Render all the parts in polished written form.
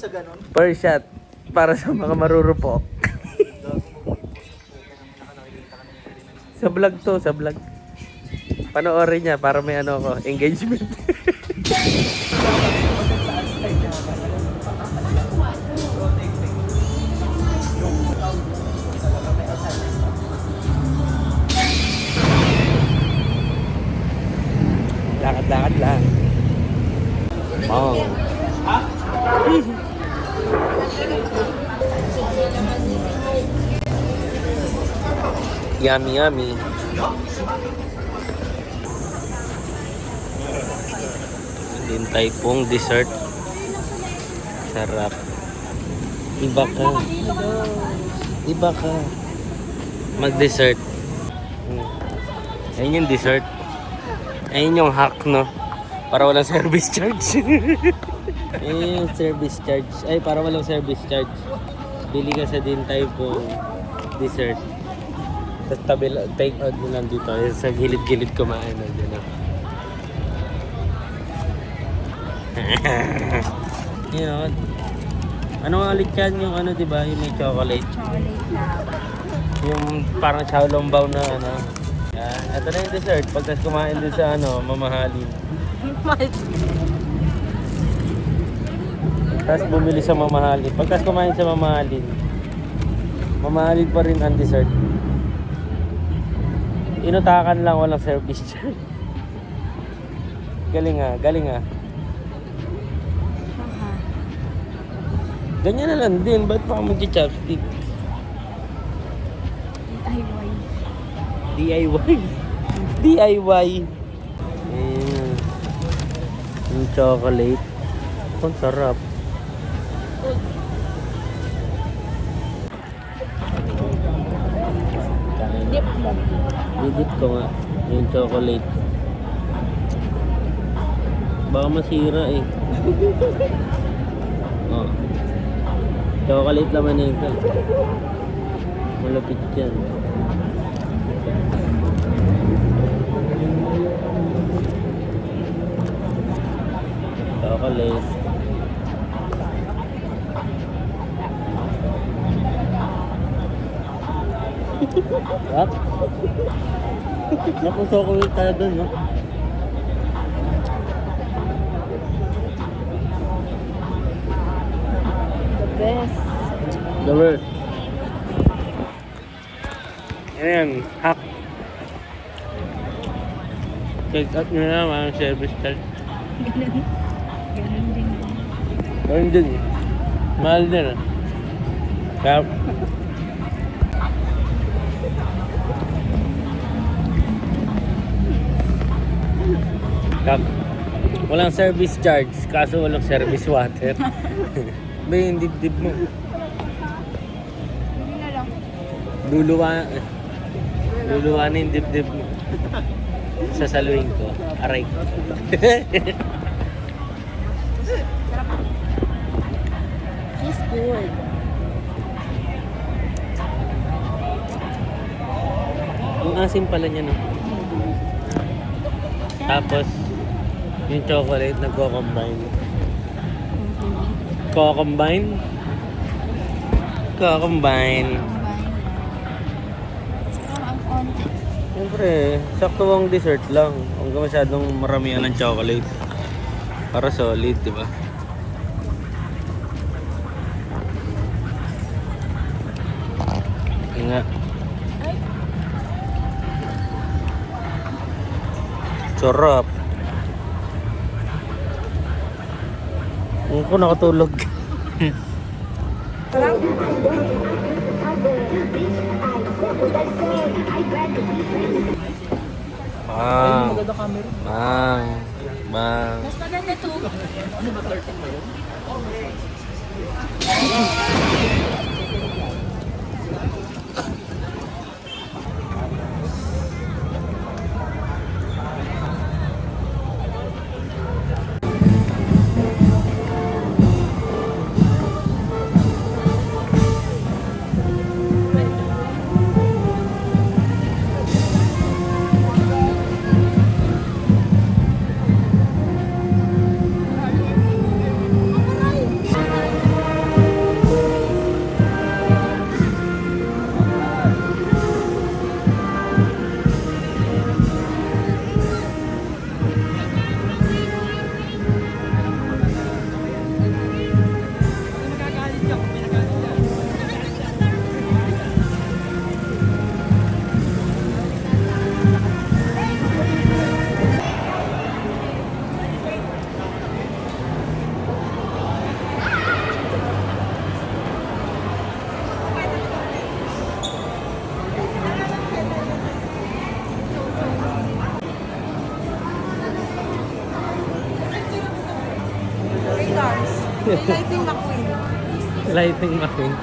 sa ganun? Per shot. Para sa mga marurupok. Sa vlog to, sa vlog. Panoorin niya para may ano ko, engagement. Lakad-lakad lang. Wow. Yummy, yummy. Hintay pong dessert. Sarap. Iba ka. Iba ka. Mag-dessert. Ayun yung dessert. Ayun yung hack, no? Para walang service charge. Ayun yung service charge. Ay, para walang service charge. Bili ka sa Hintay pong dessert. Tapos take out mo lang dito. Sa gilid-gilid kumain. You know, ano nga ulit yan yung ano, diba? Yung may chocolate. Chocolate lang. Yung parang xiaolongbao na ano. Yan. Ito na yung dessert. Pagkas kumain din sa ano, mamahalin. Tapos bumili sa mamahalin. Pagkas kumain sa mamahalin, mamahalin pa rin ang dessert. Inutakan lang, walang service charge. Galing ah, galing ah. Ganyan na lang din, ba't pa mag-chopstick? DIY. DIY. DIY. Ayan. Yung chocolate. Ang sarap. Dip mo. Didip ko nga. Yung chocolate. Baka masira eh. Oh. Chocolate naman na ito. Malapit yan. Chocolate. What? Naku, chocolate tayo dun, no? The best. The worst. Ayan, hack. Check out nyo na mga service charge. Ganun din. Ganun din. Mahal din ah. Kaya... walang service charge, kaso walang service water. Ba yung dibdib mo? Hindi na lang. Luluwa na yung dibdib mo. Sasaluhin ko. Aray ko. It's good. Ang asim pala niya, no? Tapos, yung chocolate nagko-combine. Ko-combine? Ko-combine. Ang konti. Siyempre, saktuwang dessert lang. Huwag ka masyadong maramihan ng chocolate. Para solid, di ba? Nga. Sarap. Ako nakatulog. Bang. Bang. Bang. Mas maganda to. Ano ba 13 ba yun? Lighting machine.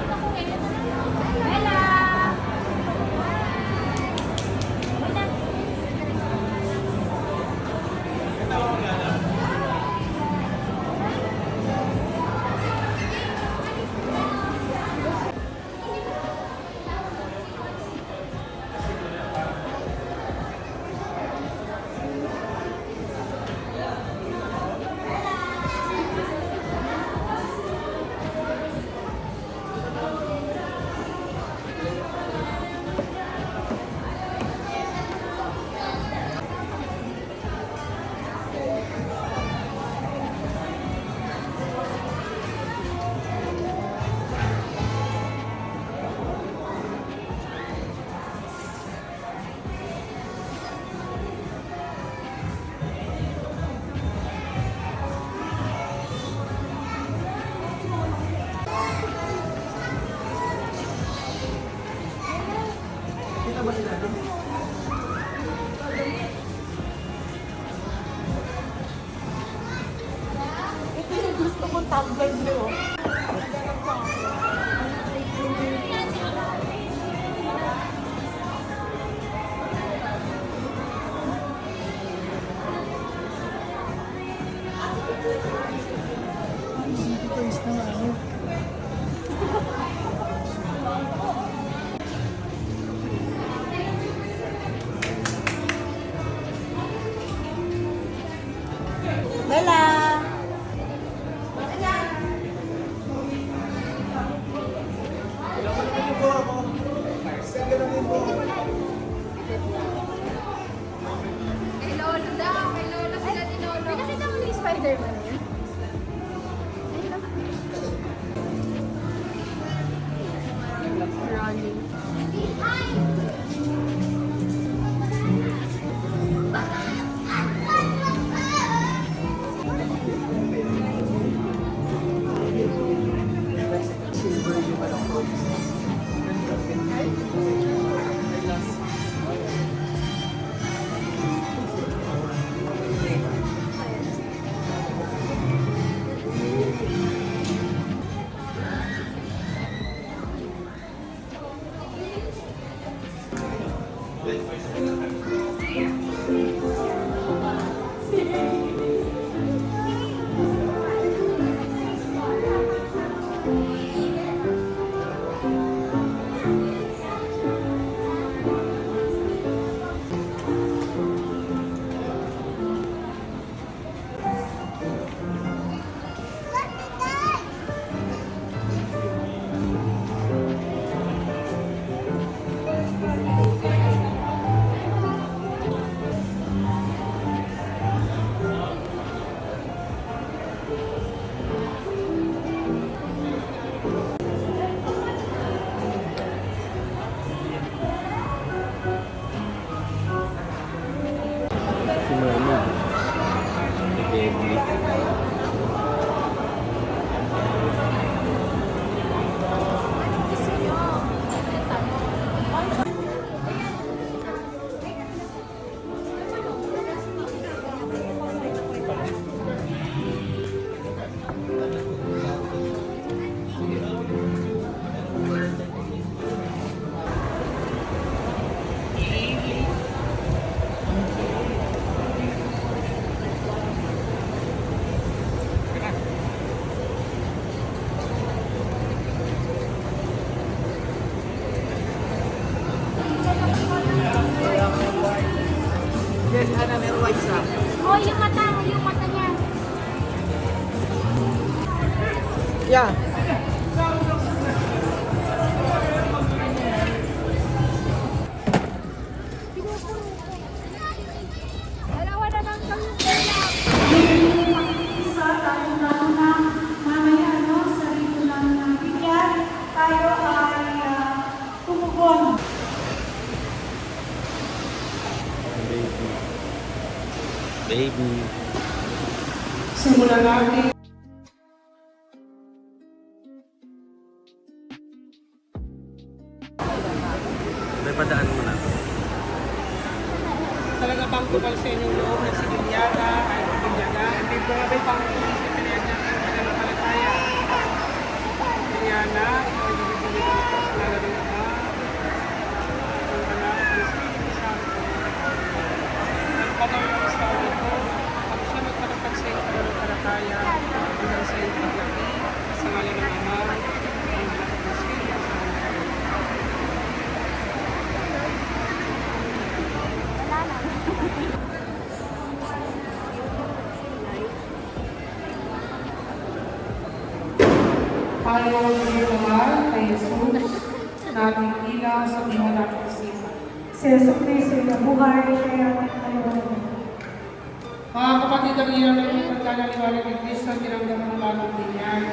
Ito yung gusto kong tablet mo. Bella! Kay Lolo daw, kay Lolo sila ni Lolo. May nakita mo yung Spider-Man yun? Running. Si Mama. Si Baby. Yes, Ana, meron white sa. Oh, yung mata niya. Yeah. Dalawa na lang kami. Baby. Baby. Simulan natin. May padaan mo na. Talaga bang tupal sa inyong loob na si Gilyada ay Gilyada? Hindi ba ba pang sa Gilyada ang pananampalataya? Kaya tayo naman kay Jesus na ating ina sa buhay natin isipan. Si Yesu Cristo na buhay kaya ano. Mga kapatid, ang hirap ng pagkanaliwanag ni Kristo, tinanggap ng bagong binyan.